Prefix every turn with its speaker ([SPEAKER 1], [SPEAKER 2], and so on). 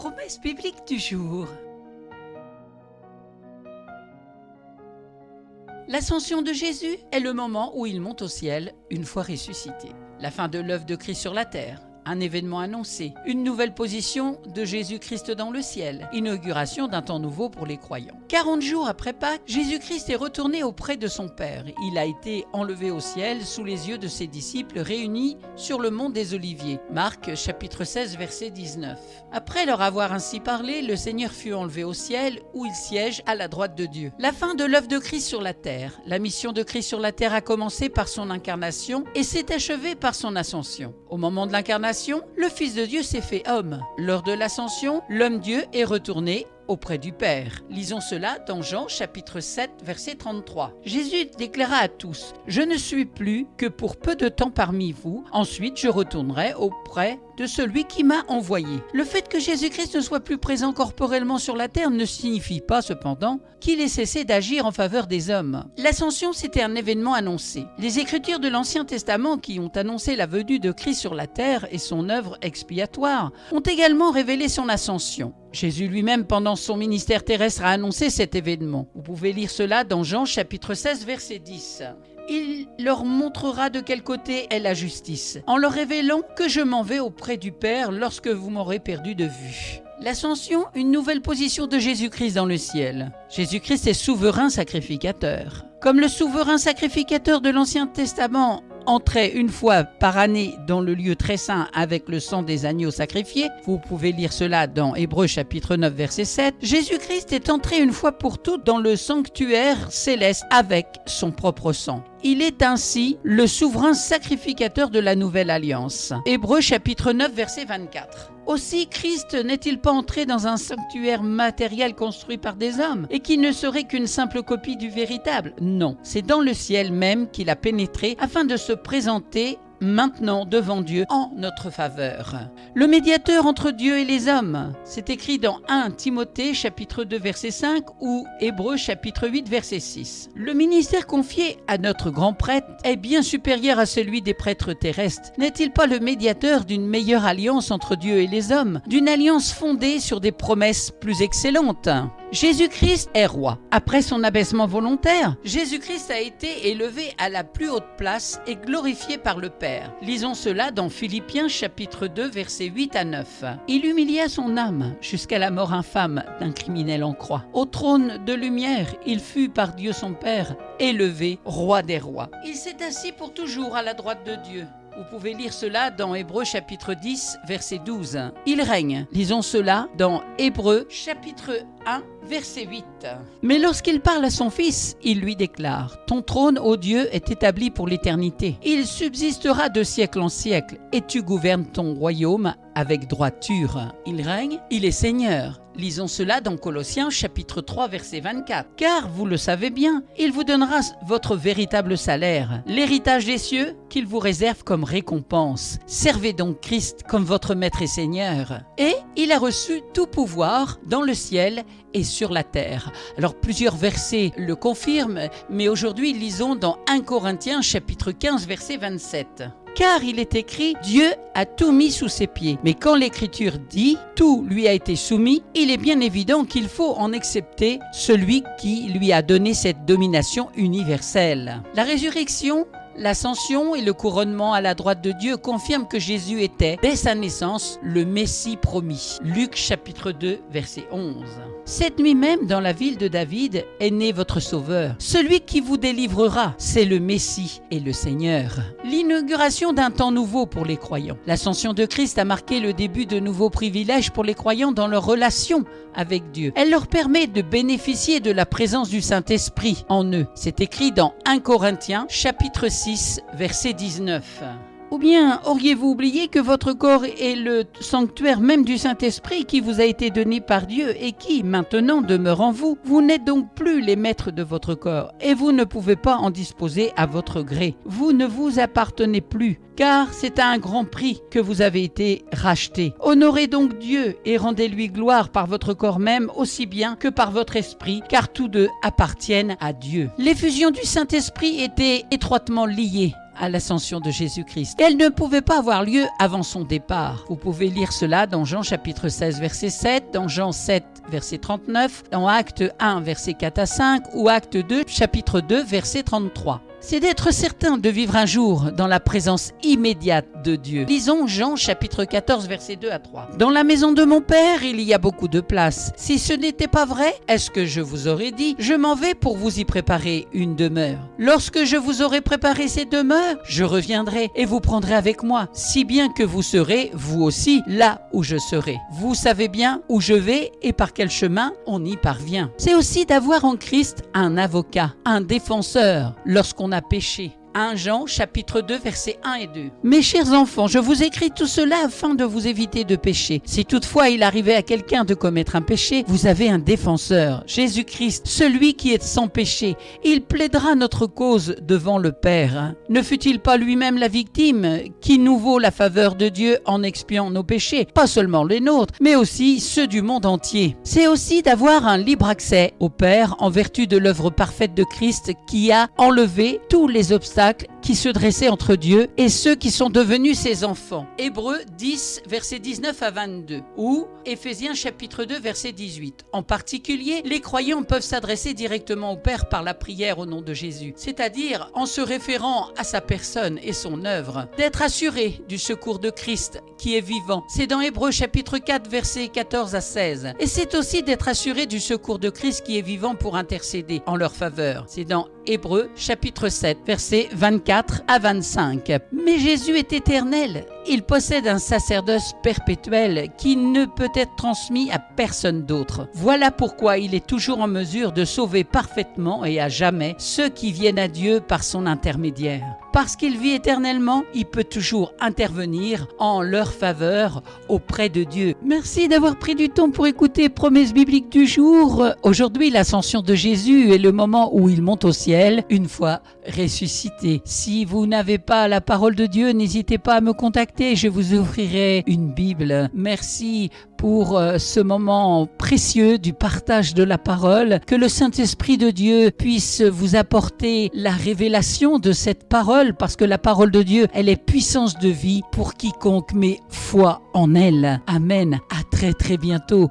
[SPEAKER 1] Promesse biblique du jour. L'ascension de Jésus est le moment où il monte au ciel une fois ressuscité. La fin de l'œuvre de Christ sur la terre, un événement annoncé, une nouvelle position de Jésus-Christ dans le ciel, inauguration d'un temps nouveau pour les croyants. 40 jours après Pâques, Jésus-Christ est retourné auprès de son Père. Il a été enlevé au ciel sous les yeux de ses disciples réunis sur le mont des Oliviers. Marc chapitre 16 verset 19. Après leur avoir ainsi parlé, le Seigneur fut enlevé au ciel où il siège à la droite de Dieu. La fin de l'œuvre de Christ sur la terre. La mission de Christ sur la terre a commencé par son incarnation et s'est achevée par son ascension. Au moment de l'incarnation, le Fils de Dieu s'est fait homme. Lors de l'ascension, l'homme-Dieu est retourné auprès du Père. Lisons cela dans Jean chapitre 7 verset 33. Jésus déclara à tous: « Je ne suis plus que pour peu de temps parmi vous, ensuite je retournerai auprès de celui qui m'a envoyé. » Le fait que Jésus-Christ ne soit plus présent corporellement sur la terre ne signifie pas cependant qu'il ait cessé d'agir en faveur des hommes. L'ascension, c'était un événement annoncé. Les Écritures de l'Ancien Testament qui ont annoncé la venue de Christ sur la terre et son œuvre expiatoire ont également révélé son ascension. Jésus lui-même, pendant son ministère terrestre, a annoncé cet événement. Vous pouvez lire cela dans Jean chapitre 16 verset 10. Il leur montrera de quel côté est la justice, en leur révélant que je m'en vais auprès du Père lorsque vous m'aurez perdu de vue. L'ascension, une nouvelle position de Jésus-Christ dans le ciel. Jésus-Christ est souverain sacrificateur. Comme le souverain sacrificateur de l'Ancien Testament entrait une fois par année dans le lieu très saint avec le sang des agneaux sacrifiés, vous pouvez lire cela dans Hébreux chapitre 9 verset 7, Jésus-Christ est entré une fois pour toutes dans le sanctuaire céleste avec son propre sang. Il est ainsi le souverain sacrificateur de la nouvelle alliance. Hébreux chapitre 9 verset 24. Aussi, Christ n'est-il pas entré dans un sanctuaire matériel construit par des hommes et qui ne serait qu'une simple copie du véritable? Non, c'est dans le ciel même qu'il a pénétré afin de se présenter maintenant devant Dieu en notre faveur. Le médiateur entre Dieu et les hommes, c'est écrit dans 1 Timothée chapitre 2 verset 5 ou Hébreux chapitre 8 verset 6. Le ministère confié à notre grand prêtre est bien supérieur à celui des prêtres terrestres. N'est-il pas le médiateur d'une meilleure alliance entre Dieu et les hommes, d'une alliance fondée sur des promesses plus excellentes? Jésus-Christ est roi. Après son abaissement volontaire, Jésus-Christ a été élevé à la plus haute place et glorifié par le Père. Lisons cela dans Philippiens chapitre 2 versets 8 à 9. Il humilia son âme jusqu'à la mort infâme d'un criminel en croix. Au trône de lumière, il fut par Dieu son Père élevé roi des rois. Il s'est assis pour toujours à la droite de Dieu. Vous pouvez lire cela dans Hébreux chapitre 10, verset 12. Il règne. Lisons cela dans Hébreux chapitre 1, verset 8. Mais lorsqu'il parle à son Fils, il lui déclare: « Ton trône, ô Dieu, est établi pour l'éternité. Il subsistera de siècle en siècle, et tu gouvernes ton royaume avec droiture. » Il règne, il est Seigneur. Lisons cela dans Colossiens chapitre 3 verset 24. « Car, vous le savez bien, il vous donnera votre véritable salaire, l'héritage des cieux qu'il vous réserve comme récompense. Servez donc Christ comme votre Maître et Seigneur. » Et il a reçu tout pouvoir dans le ciel et sur la terre. Alors plusieurs versets le confirment, mais aujourd'hui lisons dans 1 Corinthiens chapitre 15 verset 27. Car il est écrit, Dieu a tout mis sous ses pieds. Mais quand l'Écriture dit, tout lui a été soumis, il est bien évident qu'il faut en accepter celui qui lui a donné cette domination universelle. La résurrection, l'ascension et le couronnement à la droite de Dieu confirment que Jésus était, dès sa naissance, le Messie promis. Luc chapitre 2, verset 11. Cette nuit même, dans la ville de David, est né votre Sauveur. Celui qui vous délivrera, c'est le Messie et le Seigneur. L'inauguration d'un temps nouveau pour les croyants. L'ascension de Christ a marqué le début de nouveaux privilèges pour les croyants dans leur relation avec Dieu. Elle leur permet de bénéficier de la présence du Saint-Esprit en eux. C'est écrit dans 1 Corinthiens, chapitre 6, verset 19. Ou bien auriez-vous oublié que votre corps est le sanctuaire même du Saint-Esprit qui vous a été donné par Dieu et qui, maintenant, demeure en vous? Vous n'êtes donc plus les maîtres de votre corps et vous ne pouvez pas en disposer à votre gré. Vous ne vous appartenez plus, car c'est à un grand prix que vous avez été rachetés. Honorez donc Dieu et rendez-lui gloire par votre corps même aussi bien que par votre esprit, car tous deux appartiennent à Dieu. L'effusion du Saint-Esprit était étroitement liée à l'ascension de Jésus-Christ. Et elle ne pouvait pas avoir lieu avant son départ. Vous pouvez lire cela dans Jean chapitre 16 verset 7, dans Jean 7 verset 39, dans Acte 1 verset 4 à 5 ou Acte 2 chapitre 2 verset 33. C'est d'être certain de vivre un jour dans la présence immédiate de Dieu. Lisons Jean chapitre 14 versets 2 à 3. Dans la maison de mon Père, il y a beaucoup de place. Si ce n'était pas vrai, est-ce que je vous aurais dit, je m'en vais pour vous y préparer une demeure. Lorsque je vous aurai préparé cette demeure, je reviendrai et vous prendrez avec moi, si bien que vous serez, vous aussi, là où je serai. Vous savez bien où je vais et par quel chemin on y parvient. C'est aussi d'avoir en Christ un avocat, un défenseur, lorsqu'on a péché. 1 Jean chapitre 2 versets 1 et 2. Mes chers enfants, je vous écris tout cela afin de vous éviter de pécher. Si toutefois il arrivait à quelqu'un de commettre un péché, vous avez un défenseur, Jésus-Christ, celui qui est sans péché. Il plaidera notre cause devant le Père. Ne fut-il pas lui-même la victime qui nous vaut la faveur de Dieu en expiant nos péchés, pas seulement les nôtres, mais aussi ceux du monde entier. C'est aussi d'avoir un libre accès au Père en vertu de l'œuvre parfaite de Christ qui a enlevé tous les obstacles qui se dressaient entre Dieu et ceux qui sont devenus ses enfants. Hébreux 10, versets 19 à 22 ou Éphésiens chapitre 2, verset 18. En particulier, les croyants peuvent s'adresser directement au Père par la prière au nom de Jésus, c'est-à-dire en se référant à sa personne et son œuvre, d'être assurés du secours de Christ qui est vivant. C'est dans Hébreux chapitre 4, versets 14 à 16. Et c'est aussi d'être assurés du secours de Christ qui est vivant pour intercéder en leur faveur. C'est dans Hébreux chapitre 7, versets 24 à 25. Mais Jésus est éternel. Il possède un sacerdoce perpétuel qui ne peut être transmis à personne d'autre. Voilà pourquoi il est toujours en mesure de sauver parfaitement et à jamais ceux qui viennent à Dieu par son intermédiaire. Parce qu'il vit éternellement, il peut toujours intervenir en leur faveur auprès de Dieu. Merci d'avoir pris du temps pour écouter Promesse biblique du jour. Aujourd'hui, l'ascension de Jésus est le moment où il monte au ciel, une fois ressuscité. Si vous n'avez pas la parole de Dieu, n'hésitez pas à me contacter, je vous offrirai une Bible. Merci pour ce moment précieux du partage de la parole. Que le Saint-Esprit de Dieu puisse vous apporter la révélation de cette parole, parce que la parole de Dieu, elle est puissance de vie pour quiconque met foi en elle. Amen. À très très bientôt.